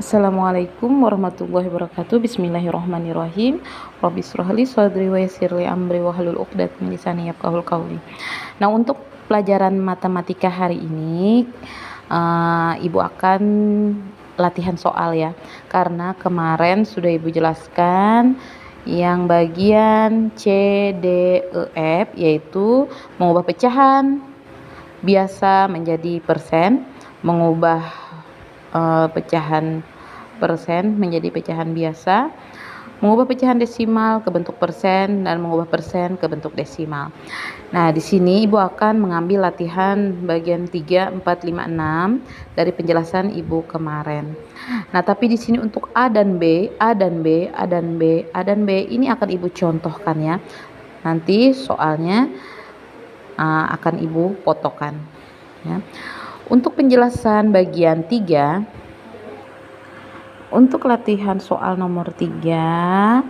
Assalamualaikum warahmatullahi wabarakatuh. Bismillahirrahmanirrahim. Rabbi shrah li sadri wa yassir li amri wahlul 'uqdatam min lisani yafqahul qawli. Nah, untuk pelajaran matematika hari ini Ibu akan latihan soal ya. Karena kemarin sudah Ibu jelaskan yang bagian C, D, E, F yaitu mengubah pecahan biasa menjadi persen, mengubah pecahan persen menjadi pecahan biasa, mengubah pecahan desimal ke bentuk persen, dan mengubah persen ke bentuk desimal. Nah, di sini Ibu akan mengambil latihan bagian 3, 4, 5, 6 dari penjelasan Ibu kemarin. Nah, tapi di sini untuk A dan B, A dan B, A dan B, A dan B ini akan Ibu contohkan ya. Nanti soalnya akan Ibu fotokan ya. Untuk penjelasan bagian 3, untuk latihan soal nomor 3,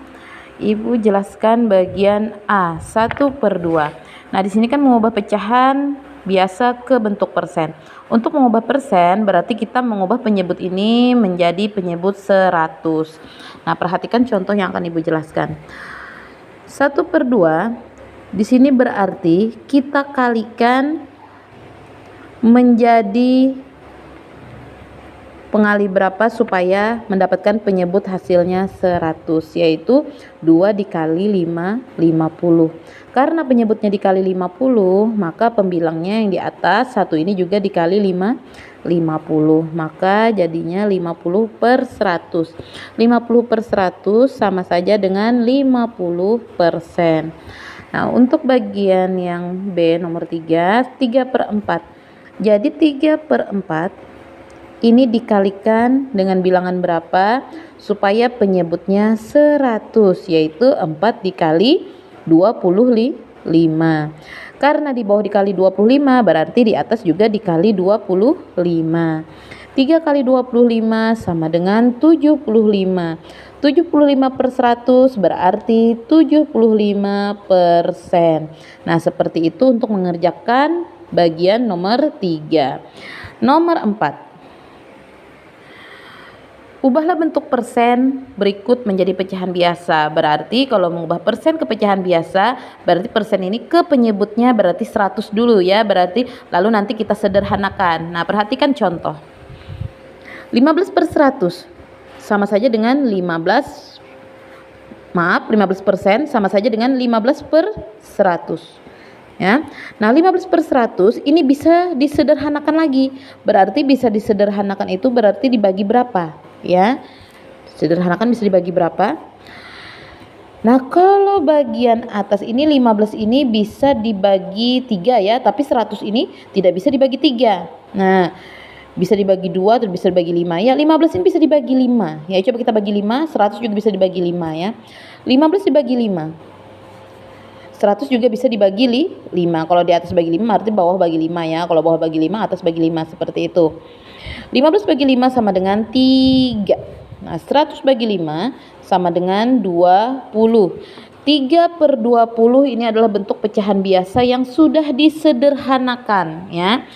Ibu jelaskan bagian A 1/2. Nah, di sini kan mengubah pecahan biasa ke bentuk persen. Untuk mengubah persen berarti kita mengubah penyebut ini menjadi penyebut 100. Nah, perhatikan contoh yang akan Ibu jelaskan. 1/2 di sini berarti kita kalikan menjadi pengali berapa supaya mendapatkan penyebut hasilnya 100, yaitu 2 dikali 5, 50. Karena penyebutnya dikali 50, maka pembilangnya yang di atas 1 ini juga dikali 5, 50. Maka jadinya 50/100. 50/100 sama saja dengan 50%. Nah, untuk bagian yang B nomor 3, 3/4. Jadi 3/4 ini dikalikan dengan bilangan berapa supaya penyebutnya 100, yaitu 4 dikali 25. Karena di bawah dikali 25 berarti di atas juga dikali 25. 3 kali 25 sama dengan 75. 75/100 berarti 75%. Nah, seperti itu untuk mengerjakan bagian nomor 3. Nomor 4. Ubahlah bentuk persen berikut menjadi pecahan biasa. Berarti kalau mengubah persen ke pecahan biasa, berarti persen ini ke penyebutnya berarti 100 dulu ya. Berarti lalu nanti kita sederhanakan. Nah, perhatikan contoh. 15/100 sama saja dengan 15% sama saja dengan 15/100. Ya. Nah, 15/100 ini bisa disederhanakan lagi. Berarti bisa disederhanakan itu berarti dibagi berapa? Ya. Sederhanakan bisa dibagi berapa? Nah, kalau bagian atas ini 15 ini bisa dibagi 3 ya, tapi 100 ini tidak bisa dibagi 3. Nah, bisa dibagi 2 atau bisa dibagi 5 ya. 15 ini bisa dibagi 5. Ya, coba kita bagi 5, 100 juga bisa dibagi 5 ya. 15 dibagi 5. 100 juga bisa dibagi 5. Kalau di atas bagi 5 berarti bawah bagi 5 ya. Kalau bawah bagi 5, atas bagi 5 seperti itu. 15 bagi 5 sama dengan 3. Nah, 100 bagi 5 sama dengan 20. 3/20 ini adalah bentuk pecahan biasa yang sudah disederhanakan ya.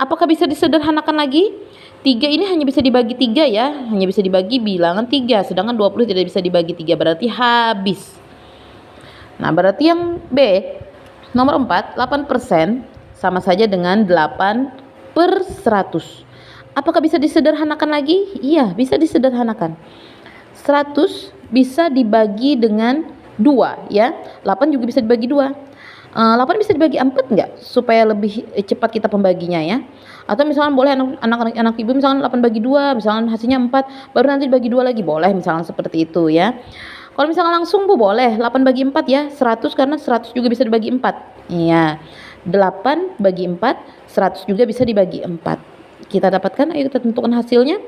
Apakah bisa disederhanakan lagi? 3 ini hanya bisa dibagi 3 ya. Hanya bisa dibagi bilangan 3. Sedangkan 20 tidak bisa dibagi 3. Berarti habis. Nah, berarti yang B nomor 4, 8% sama saja dengan 8/100. Apakah bisa disederhanakan lagi? Iya, bisa disederhanakan. 100 bisa dibagi dengan 2 ya. 8 juga bisa dibagi 2. 8 bisa dibagi 4 enggak? Supaya lebih cepat kita pembaginya ya. Atau misalkan boleh anak ibu misalkan 8 bagi 2, misalkan hasilnya 4, baru nanti dibagi 2 lagi, boleh misalkan seperti itu ya. Kalau misalkan langsung Bu boleh 8 bagi 4 ya, 100 karena 100 juga bisa dibagi 4. Iya. 8 bagi 4, 100 juga bisa dibagi 4. Kita dapatkan, ayo kita tentukan hasilnya.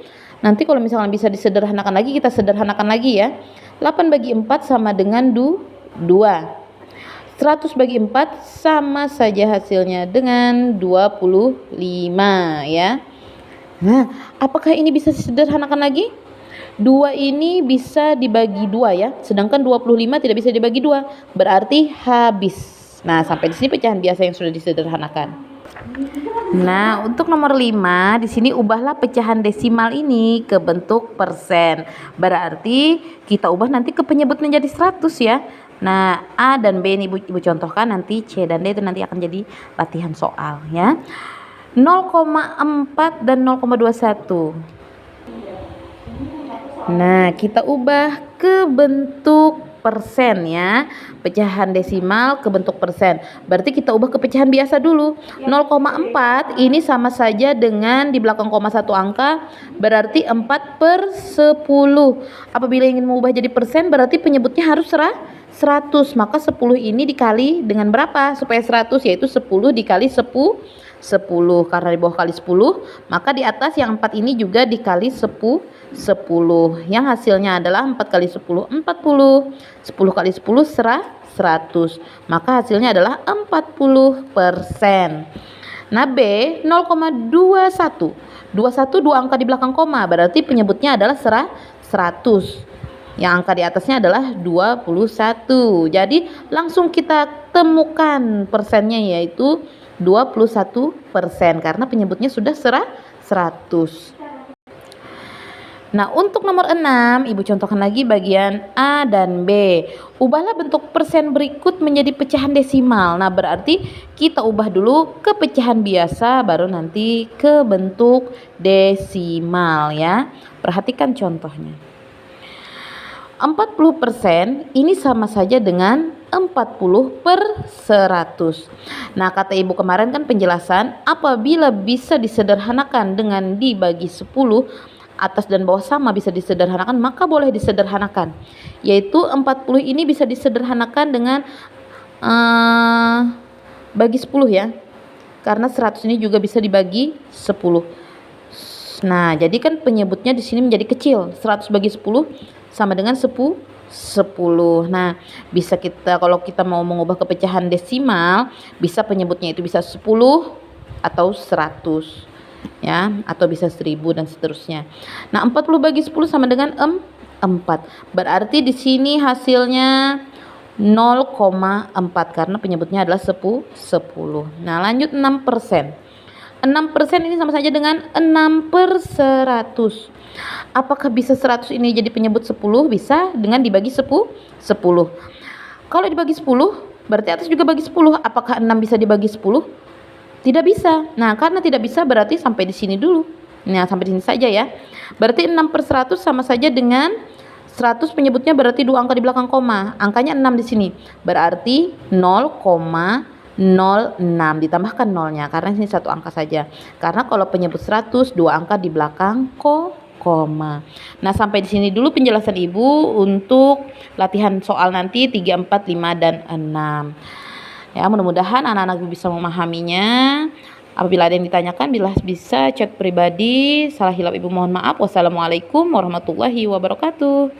Nanti kalau misalkan bisa disederhanakan lagi, kita sederhanakan lagi ya. 8 bagi 4 sama dengan 2. 100 bagi 4 sama saja hasilnya dengan 25 ya. Nah, apakah ini bisa disederhanakan lagi? 2 ini bisa dibagi 2 ya, sedangkan 25 tidak bisa dibagi 2, berarti habis. Nah, sampai di sini pecahan biasa yang sudah disederhanakan. Nah, untuk nomor 5, di sini ubahlah pecahan desimal ini ke bentuk persen. Berarti kita ubah nanti ke penyebut menjadi 100 ya. Nah, A dan B ini Ibu contohkan, nanti C dan D itu nanti akan jadi latihan soal ya. 0,4 dan 0,21. Nah, kita ubah ke bentuk persen ya, pecahan desimal ke bentuk persen. Berarti kita ubah ke pecahan biasa dulu. 0,4 ini sama saja dengan di belakang koma satu angka, berarti 4/10. Apabila ingin mengubah jadi persen, berarti penyebutnya harus 100. Maka 10 ini dikali dengan berapa supaya 100, yaitu 10 dikali 10. Karena di bawah kali 10, maka di atas yang 4 ini juga dikali 10. Yang hasilnya adalah 4 kali 10 40, 10 kali 10 100. Maka hasilnya adalah 40%. Nah, B 0,21. 21 dua angka di belakang koma, berarti penyebutnya adalah 100. Yang angka di atasnya adalah 21. Jadi langsung kita temukan persennya, yaitu 21% karena penyebutnya sudah 100. Nah, untuk nomor 6, Ibu contohkan lagi bagian A dan B. Ubahlah bentuk persen berikut menjadi pecahan desimal. Nah, berarti kita ubah dulu ke pecahan biasa, baru nanti ke bentuk desimal ya. Perhatikan contohnya. 40% ini sama saja dengan 40/100. Nah, kata Ibu kemarin kan penjelasan, apabila bisa disederhanakan dengan dibagi 10, atas dan bawah sama bisa disederhanakan, maka boleh disederhanakan. Yaitu 40 ini bisa disederhanakan dengan bagi 10 ya. Karena 100 ini juga bisa dibagi 10. Nah, jadi kan penyebutnya di sini menjadi kecil. 100 bagi 10 sama dengan 10. Nah, bisa kita, kalau kita mau mengubah ke pecahan desimal, bisa penyebutnya itu bisa 10 atau 100 ya, atau bisa 1000 dan seterusnya. Nah, 40 bagi 10 sama dengan 4. Berarti di sini hasilnya 0,4 karena penyebutnya adalah 10. Nah, lanjut 6%. 6% ini sama saja dengan 6/100. Apakah bisa 100 ini jadi penyebut 10? Bisa dengan dibagi 10. Kalau dibagi 10, berarti atas juga bagi 10. Apakah 6 bisa dibagi 10? Tidak bisa. Nah, karena tidak bisa berarti sampai di sini dulu. Nah, sampai di sini saja ya. Berarti 6/100 sama saja dengan 100 penyebutnya berarti dua angka di belakang koma. Angkanya 6 di sini. Berarti 0,06 ditambahkan nolnya karena ini satu angka saja. Karena kalau penyebut 100 dua angka di belakang koma. Nah, sampai di sini dulu penjelasan Ibu untuk latihan soal nanti 3, 4, 5 dan 6. Ya, mudah-mudahan anak-anak bisa memahaminya. Apabila ada yang ditanyakan, bila bisa chat pribadi. Salah hilap Ibu mohon maaf. Wassalamualaikum warahmatullahi wabarakatuh.